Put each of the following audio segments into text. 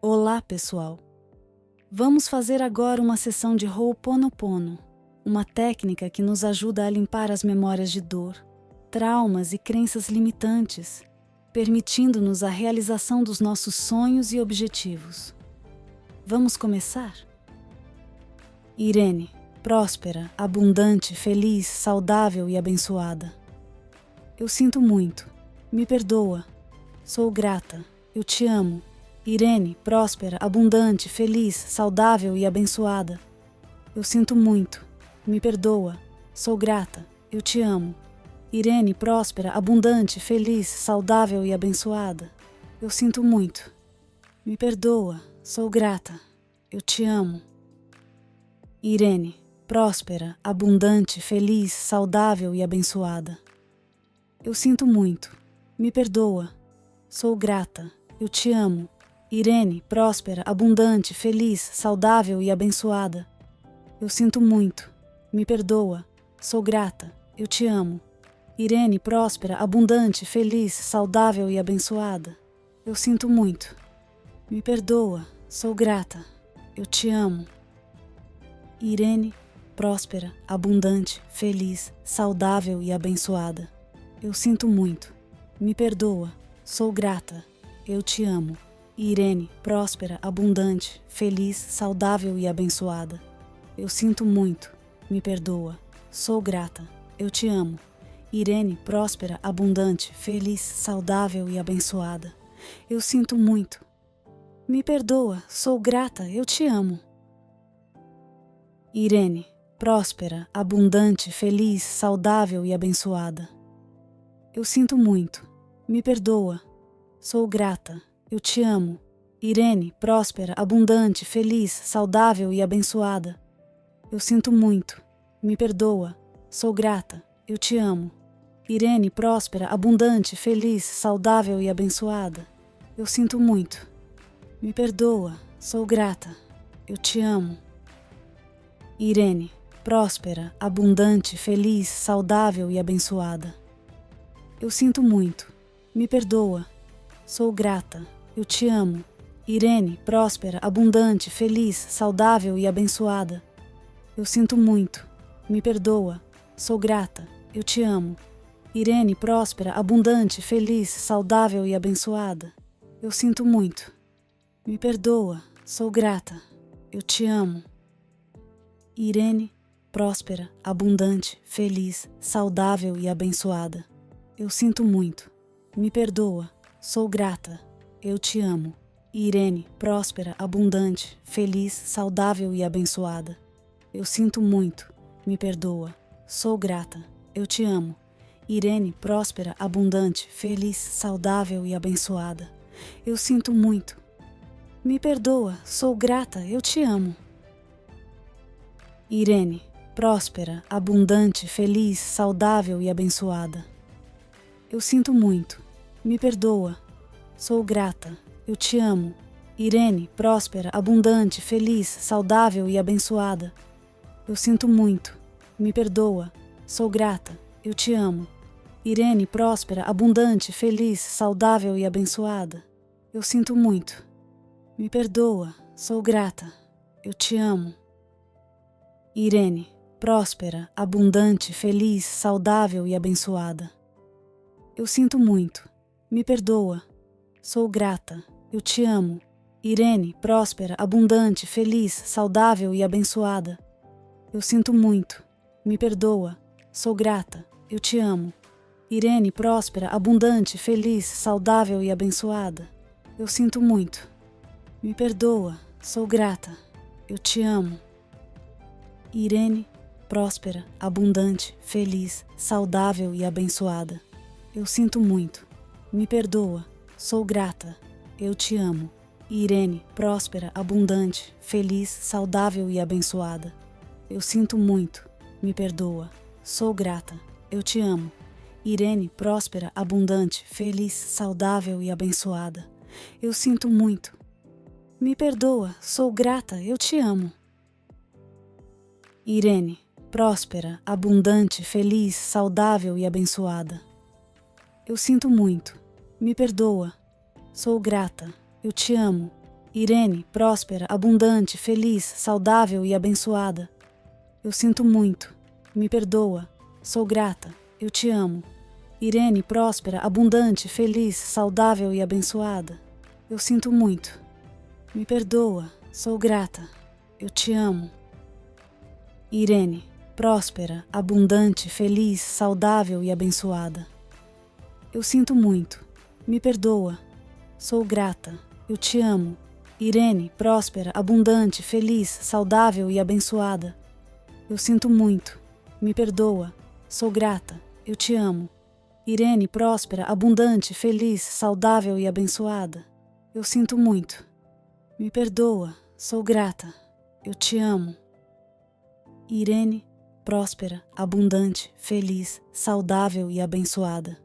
Olá, pessoal! Vamos fazer agora uma sessão de Ho'oponopono, uma técnica que nos ajuda a limpar as memórias de dor, traumas e crenças limitantes, permitindo-nos a realização dos nossos sonhos e objetivos. Vamos começar? Irene, próspera, abundante, feliz, saudável e abençoada. Eu sinto muito. Me perdoa. Sou grata. Eu te amo. Irene, próspera, abundante, feliz, saudável e abençoada. Eu sinto muito. Me perdoa. Sou grata. Eu te amo. Irene, próspera, abundante, feliz, saudável e abençoada. Eu sinto muito. Me perdoa. Sou grata. Eu te amo. Irene, próspera, abundante, feliz, saudável e abençoada. Eu sinto muito. Me perdoa. Sou grata. Eu te amo. Irene, próspera, abundante, feliz, saudável e abençoada. Eu sinto muito. Me perdoa. Sou grata. Eu te amo. Irene, próspera, abundante, feliz, saudável e abençoada. Eu sinto muito. Me perdoa. Sou grata. Eu te amo. Irene, próspera, abundante, feliz, saudável e abençoada. Eu sinto muito. Me perdoa. Sou grata. Eu te amo. Irene, próspera, abundante, feliz, saudável e abençoada. Eu sinto muito. Me perdoa. Sou grata. Eu te amo. Irene, próspera, abundante, feliz, saudável e abençoada. Eu sinto muito. Me perdoa. Sou grata. Eu te amo. Irene, próspera, abundante, feliz, saudável e abençoada. Eu sinto muito. Me perdoa. Sou grata. Eu te amo. Irene, próspera, abundante, feliz, saudável e abençoada. Eu sinto muito. Me perdoa. Sou grata. Eu te amo. Irene, próspera, abundante, feliz, saudável e abençoada. Eu sinto muito. Me perdoa. Sou grata. Eu te amo. Irene, próspera, abundante, feliz, saudável e abençoada. Eu sinto muito. Me perdoa. Sou grata. Eu te amo. Irene, próspera, abundante, feliz, saudável e abençoada. Eu sinto muito. Me perdoa. Sou grata. Eu te amo. Irene, próspera, abundante, feliz, saudável e abençoada. Eu sinto muito. Me perdoa. Sou grata. Eu te amo. Irene, próspera, abundante, feliz, saudável e abençoada. Eu sinto muito. Me perdoa. Sou grata. Eu te amo. Irene, próspera, abundante, feliz, saudável e abençoada. Eu sinto muito. Me perdoa. Sou grata. Eu te amo. Irene, próspera, abundante, feliz, saudável e abençoada. Eu sinto muito. Me perdoa. Sou grata. Eu te amo. Irene, próspera, abundante, feliz, saudável e abençoada. Eu sinto muito. Me perdoa. Sou grata. Eu te amo. Irene, próspera, abundante, feliz, saudável e abençoada. Eu sinto muito. Me perdoa. Sou grata. Eu te amo. Irene, próspera, abundante, feliz, saudável e abençoada. Eu sinto muito. Me perdoa. Sou grata. Eu te amo. Irene, próspera, abundante, feliz, saudável e abençoada. Eu sinto muito. Me perdoa. Sou grata. Eu te amo. Irene, próspera, abundante, feliz, saudável e abençoada. Eu sinto muito. Me perdoa. Sou grata. Eu te amo. Irene, próspera, abundante, feliz, saudável e abençoada. Eu sinto muito. Me perdoa. Sou grata. Eu te amo. Irene, próspera, abundante, feliz, saudável e abençoada. Eu sinto muito. Me perdoa. Sou grata. Eu te amo. Irene, próspera, abundante, feliz, saudável e abençoada. Eu sinto muito. Me perdoa. Sou grata. Eu te amo. Irene, próspera, abundante, feliz, saudável e abençoada. Eu sinto muito. Me perdoa. Sou grata. Eu te amo. Irene, próspera, abundante, feliz, saudável e abençoada. Eu sinto muito. Me perdoa. Sou grata. Eu te amo. Irene, próspera, abundante, feliz, saudável e abençoada. Eu sinto muito. Me perdoa. Sou grata. Eu te amo. Irene, próspera, abundante, feliz, saudável e abençoada. Eu sinto muito. Me perdoa. Sou grata. Eu te amo. Irene, próspera, abundante, feliz, saudável e abençoada. Eu sinto muito. Me perdoa. Sou grata. Eu te amo. Irene, próspera, abundante, feliz, saudável e abençoada. Eu sinto muito. Me perdoa. Sou grata. Eu te amo. Irene, próspera, abundante, feliz, saudável e abençoada. Eu sinto muito. Me perdoa. Sou grata. Eu te amo. Irene, próspera, abundante, feliz, saudável e abençoada.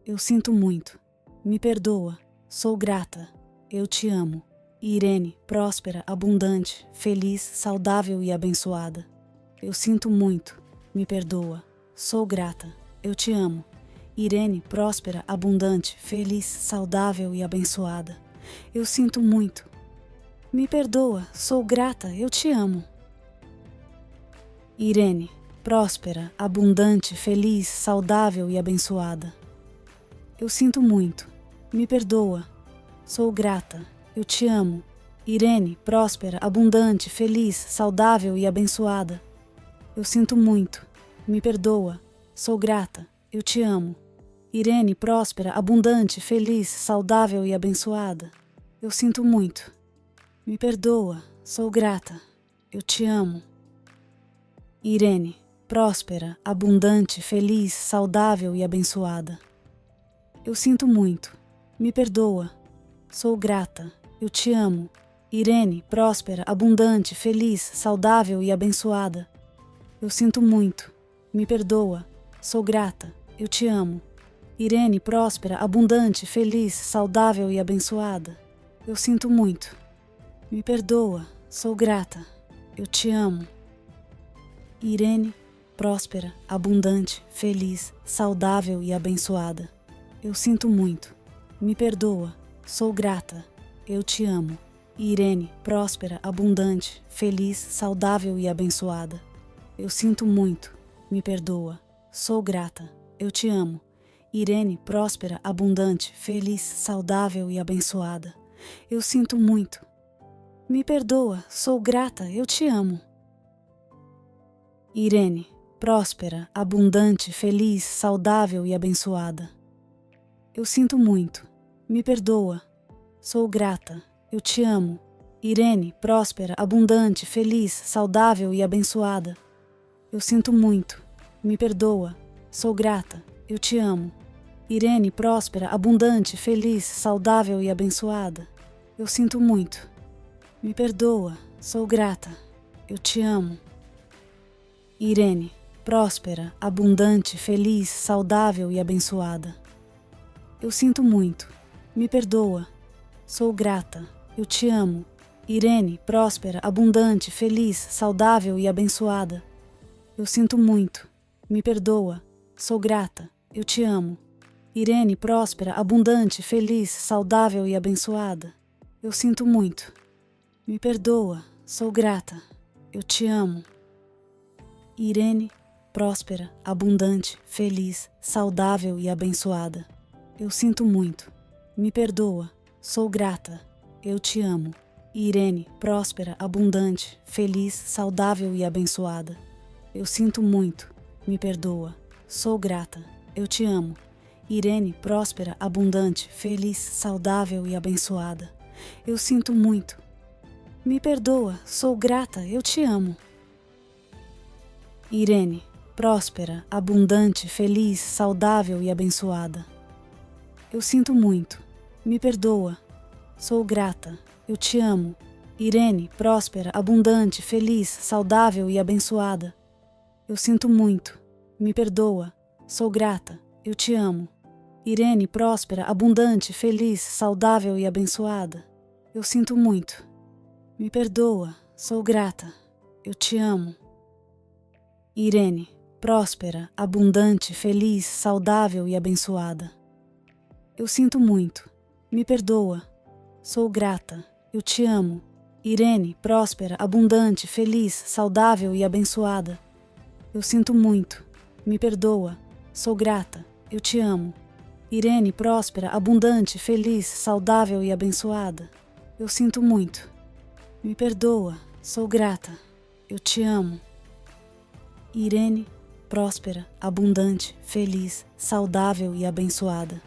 Eu sinto muito. Me perdoa. Sou grata. Eu te amo. Irene, próspera, abundante, feliz, saudável e abençoada. Eu sinto muito. Me perdoa. Sou grata. Eu te amo. Irene, próspera, abundante, feliz, saudável e abençoada. Eu sinto muito. Me perdoa. Sou grata. Eu te amo. Irene, próspera, abundante, feliz, saudável e abençoada. Eu sinto muito. Me perdoa. Sou grata. Eu te amo. Irene, próspera, abundante, feliz, saudável e abençoada. Eu sinto muito. Me perdoa. Sou grata. Eu te amo. Irene, próspera, abundante, feliz, saudável e abençoada. Eu sinto muito. Me perdoa. Sou grata. Eu te amo. Irene, próspera, abundante, feliz, saudável e abençoada. Eu sinto muito. Me perdoa. Sou grata. Eu te amo. Irene, próspera, abundante, feliz, saudável e abençoada. Eu sinto muito. Me perdoa. Sou grata. Eu te amo. Irene, próspera, abundante, feliz, saudável e abençoada. Eu sinto muito. Me perdoa. Sou grata. Eu te amo. Irene, próspera, abundante, feliz, saudável e abençoada. Eu sinto muito. Me perdoa. Sou grata. Eu te amo. Irene, próspera, abundante, feliz, saudável e abençoada. Eu sinto muito. Me perdoa. Sou grata. Eu te amo. Irene, próspera, abundante, feliz, saudável e abençoada. Eu sinto muito. Me perdoa. Sou grata. Eu te amo. Irene, próspera, abundante, feliz, saudável e abençoada. Eu sinto muito. Me perdoa. Sou grata. Eu te amo. Irene, próspera, abundante, feliz, saudável e abençoada. Eu sinto muito. Me perdoa. Sou grata. Eu te amo. Irene, próspera, abundante, feliz, saudável e abençoada. Eu sinto muito. Me perdoa. Sou grata. Eu te amo. Irene, próspera, abundante, feliz, saudável e abençoada. Eu sinto muito. Me perdoa. Sou grata. Eu te amo. Irene, próspera, abundante, feliz, saudável e abençoada. Eu sinto muito. Me perdoa. Sou grata. Eu te amo. Irene, próspera, abundante, feliz, saudável e abençoada. Eu sinto muito. Me perdoa. Sou grata. Eu te amo. Irene, próspera, abundante, feliz, saudável e abençoada. Eu sinto muito. Me perdoa. Sou grata. Eu te amo. Irene, próspera, abundante, feliz, saudável e abençoada. Eu sinto muito. Me perdoa. Sou grata. Eu te amo. Irene, próspera, abundante, feliz, saudável e abençoada. Eu sinto muito. Me perdoa. Sou grata. Eu te amo. Irene, próspera, abundante, feliz, saudável e abençoada. Eu sinto muito. Me perdoa. Sou grata. Eu te amo. Irene, próspera, abundante, feliz, saudável e abençoada. Eu sinto muito. Me perdoa. Sou grata. Eu te amo. Irene, próspera, abundante, feliz, saudável e abençoada. Eu sinto muito. Me perdoa. Sou grata. Eu te amo. Irene, próspera, abundante, feliz, saudável e abençoada. Eu sinto muito. Me perdoa. Sou grata. eu te amo. Irene, próspera, abundante, feliz, saudável e abençoada. Eu sinto muito. Me perdoa. Sou grata. Eu te amo. Irene, próspera, abundante, feliz, saudável e abençoada. Eu sinto muito. Me perdoa. Sou grata. Eu te amo. Irene, próspera, abundante, feliz, saudável e abençoada.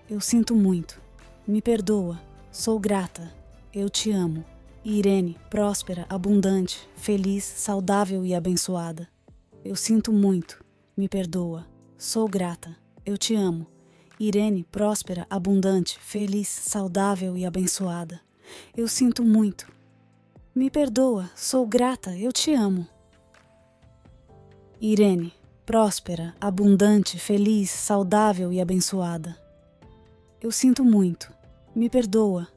Eu sinto muito. Me perdoa. Sou grata. Eu te amo. Irene, próspera, abundante, feliz, saudável e abençoada. Eu sinto muito. Me perdoa. Sou grata. Eu te amo. Irene, próspera, abundante, feliz, saudável e abençoada. Eu sinto muito. Me perdoa. Sou grata. Eu te amo. Irene, próspera, abundante, feliz, saudável e abençoada. Eu sinto muito. Me perdoa.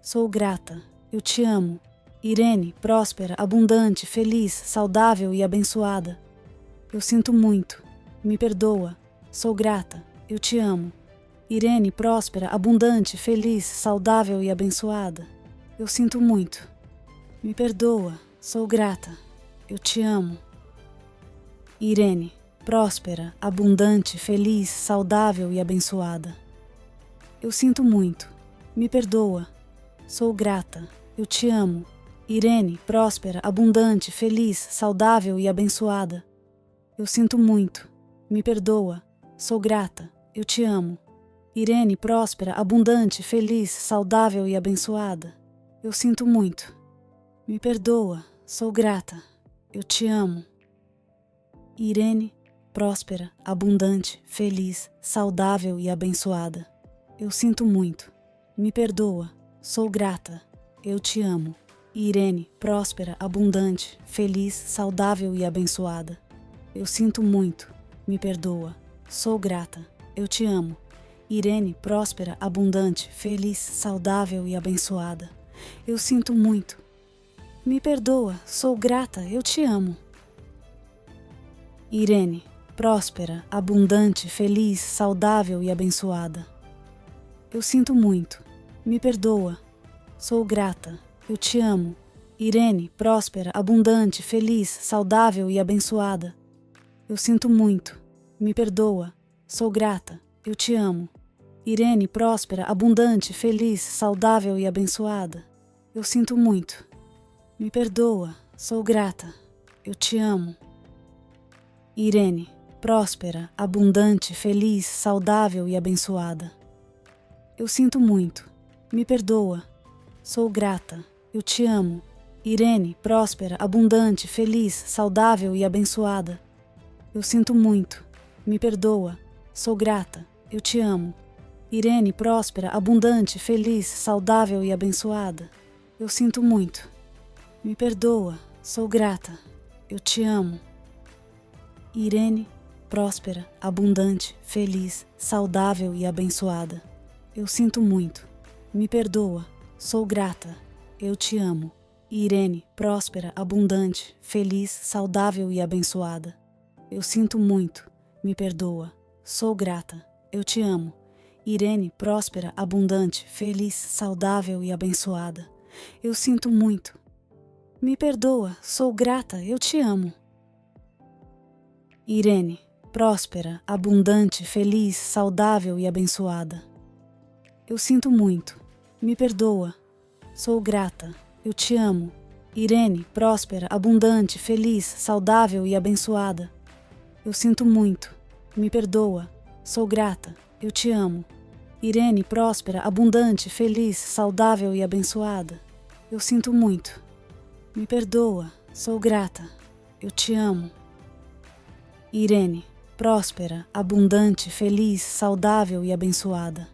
Sou grata. Eu te amo. Irene, próspera, abundante, feliz, saudável e abençoada. Eu sinto muito. Me perdoa. Sou grata. Eu te amo. Irene, próspera, abundante, feliz, saudável e abençoada. Eu sinto muito. Me perdoa. Sou grata. Eu te amo. Irene, próspera, abundante, feliz, saudável e abençoada. Eu sinto muito. Me perdoa. Sou grata. Eu te amo. Irene, próspera, abundante, feliz, saudável e abençoada. Eu sinto muito. Me perdoa. Sou grata. Eu te amo. Irene, próspera, abundante, feliz, saudável e abençoada. Eu sinto muito. Me perdoa. Sou grata. Eu te amo. Irene, próspera, abundante, feliz, saudável e abençoada. Eu sinto muito. Me perdoa. Sou grata. Eu te amo. Irene, próspera, abundante, feliz, saudável e abençoada. Eu sinto muito. Me perdoa. Sou grata. Eu te amo. Irene, próspera, abundante, feliz, saudável e abençoada. Eu sinto muito. Me perdoa. Sou grata. Eu te amo. Irene, próspera, abundante, feliz, saudável e abençoada. Eu sinto muito. Me perdoa. Sou grata. Eu te amo. Irene, próspera, abundante, feliz, saudável e abençoada. Eu sinto muito. Me perdoa. Sou grata. Eu te amo. Irene, próspera, abundante, feliz, saudável e abençoada. Eu sinto muito. Me perdoa. Sou grata. Eu te amo. Irene, próspera, abundante, feliz, saudável e abençoada. Eu sinto muito. Me perdoa. Sou grata. Eu te amo. Irene, próspera, abundante, feliz, saudável e abençoada. Eu sinto muito. Me perdoa. Sou grata. Eu te amo. Irene, próspera, abundante, feliz, saudável e abençoada. Eu sinto muito. Me perdoa. Sou grata. Eu te amo. Irene, próspera, abundante, feliz, saudável e abençoada. Eu sinto muito. Me perdoa. Sou grata. Eu te amo. Irene, próspera, abundante, feliz, saudável e abençoada. Eu sinto muito. Me perdoa. Sou grata. Eu te amo. Irene, próspera, abundante, feliz, saudável e abençoada. Eu sinto muito. Me perdoa. Sou grata. Eu te amo. Irene, próspera, abundante, feliz, saudável e abençoada. Eu sinto muito. Me perdoa. Sou grata. Eu te amo. Irene, próspera, abundante, feliz, saudável e abençoada. Eu sinto muito. Me perdoa. Sou grata. Eu te amo. Irene, próspera, abundante, feliz, saudável e abençoada. Eu sinto muito. Me perdoa. Sou grata. Eu te amo. Irene, próspera, abundante, feliz, saudável e abençoada.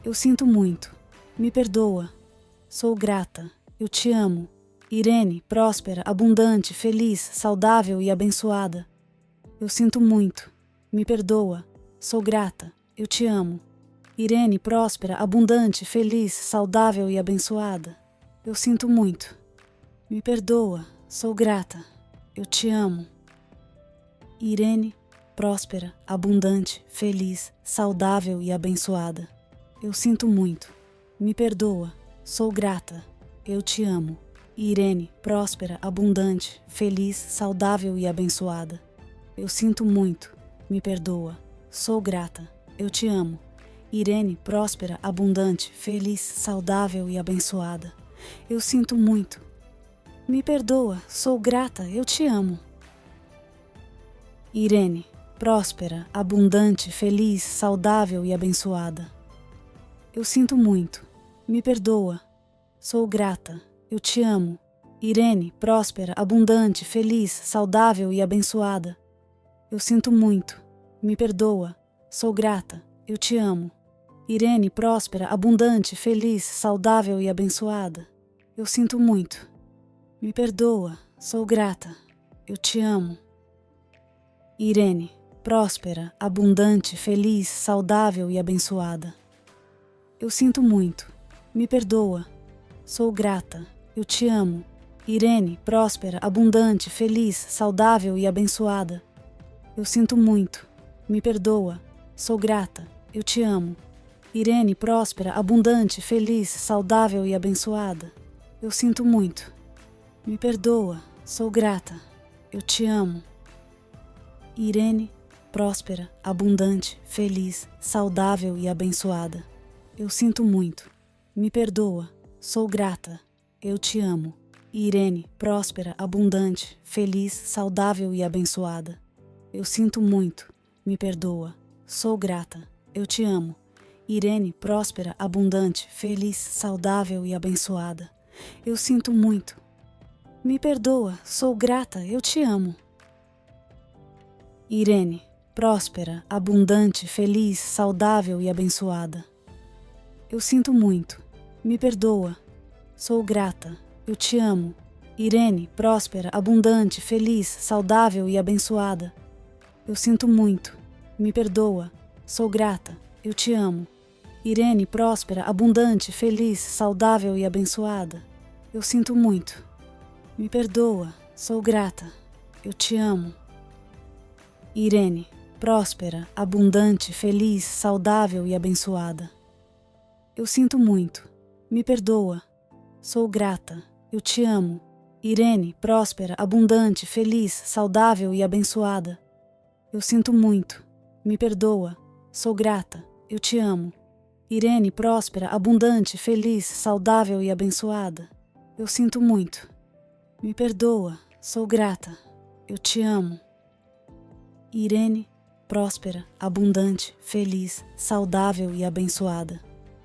Eu sinto muito. Me perdoa. Sou grata. Eu te amo. Irene, próspera, abundante, feliz, saudável e abençoada. Eu sinto muito. Me perdoa. Sou grata. Eu te amo. Irene, próspera, abundante, feliz, saudável e abençoada. Eu sinto muito. Me perdoa. Sou grata. Eu te amo. Irene, próspera, abundante, feliz, saudável e abençoada. Eu sinto muito. Me perdoa. Sou grata. eu te amo. Irene, próspera, abundante, feliz, saudável e abençoada. Eu sinto muito, me perdoa. Sou grata, eu te amo. Irene, próspera, abundante, feliz, saudável e abençoada. Eu sinto muito. Me perdoa, sou grata, eu te amo. Irene, próspera, abundante, feliz, saudável e abençoada. Eu sinto muito. Me perdoa. Sou grata. Eu te amo. Irene, próspera, abundante, feliz, saudável e abençoada. Eu sinto muito. Me perdoa. Sou grata. Eu te amo. Irene, próspera, abundante, feliz, saudável e abençoada. Eu sinto muito. Me perdoa. Sou grata. Eu te amo. Irene, próspera, abundante, feliz, saudável e abençoada. Eu sinto muito. Me perdoa. Sou grata. Eu te amo. Irene, próspera, abundante, feliz, saudável e abençoada. Eu sinto muito. Me perdoa. Sou grata. Eu te amo. Irene, próspera, abundante, feliz, saudável e abençoada. Eu sinto muito. Me perdoa. Sou grata. Eu te amo. Irene, próspera, abundante, feliz, saudável e abençoada. Eu sinto muito. Me perdoa. Sou grata. Eu te amo. Irene, próspera, abundante, feliz, saudável e abençoada. Eu sinto muito. Me perdoa. Sou grata. Eu te amo. Irene, próspera, abundante, feliz, saudável e abençoada. Eu sinto muito. Me perdoa. Sou grata. Eu te amo. Irene, próspera, abundante, feliz, saudável e abençoada. Eu sinto muito. Me perdoa. Sou grata. Eu te amo. Irene, próspera, abundante, feliz, saudável e abençoada. Eu sinto muito. Me perdoa. Sou grata. Eu te amo. Irene, próspera, abundante, feliz, saudável e abençoada. Eu sinto muito. Me perdoa. Sou grata. Eu te amo. Irene, próspera, abundante, feliz, saudável e abençoada. Eu sinto muito. Me perdoa. Sou grata. Eu te amo. Irene, próspera, abundante, feliz, saudável e abençoada. Eu sinto muito. Me perdoa. Sou grata. Eu te amo. Irene, próspera, abundante, feliz, saudável e abençoada. Eu sinto muito. Me perdoa. Sou grata. Eu te amo. Irene, próspera, abundante, feliz, saudável e abençoada.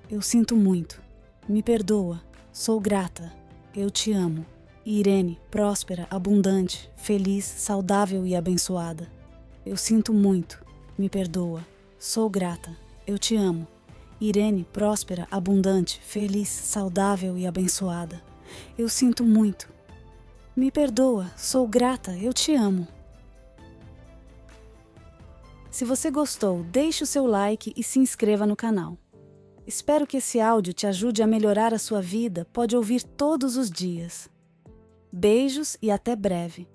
Eu sinto muito. Me perdoa. Sou grata. Eu te amo. Irene, próspera, abundante, feliz, saudável e abençoada. Eu sinto muito. Me perdoa. Sou grata. Eu te amo. Irene, próspera, abundante, feliz, saudável e abençoada. Eu sinto muito. Me perdoa. Sou grata. Eu te amo. Se você gostou, deixe o seu like e se inscreva no canal. Espero que esse áudio te ajude a melhorar a sua vida. Pode ouvir todos os dias. Beijos e até breve.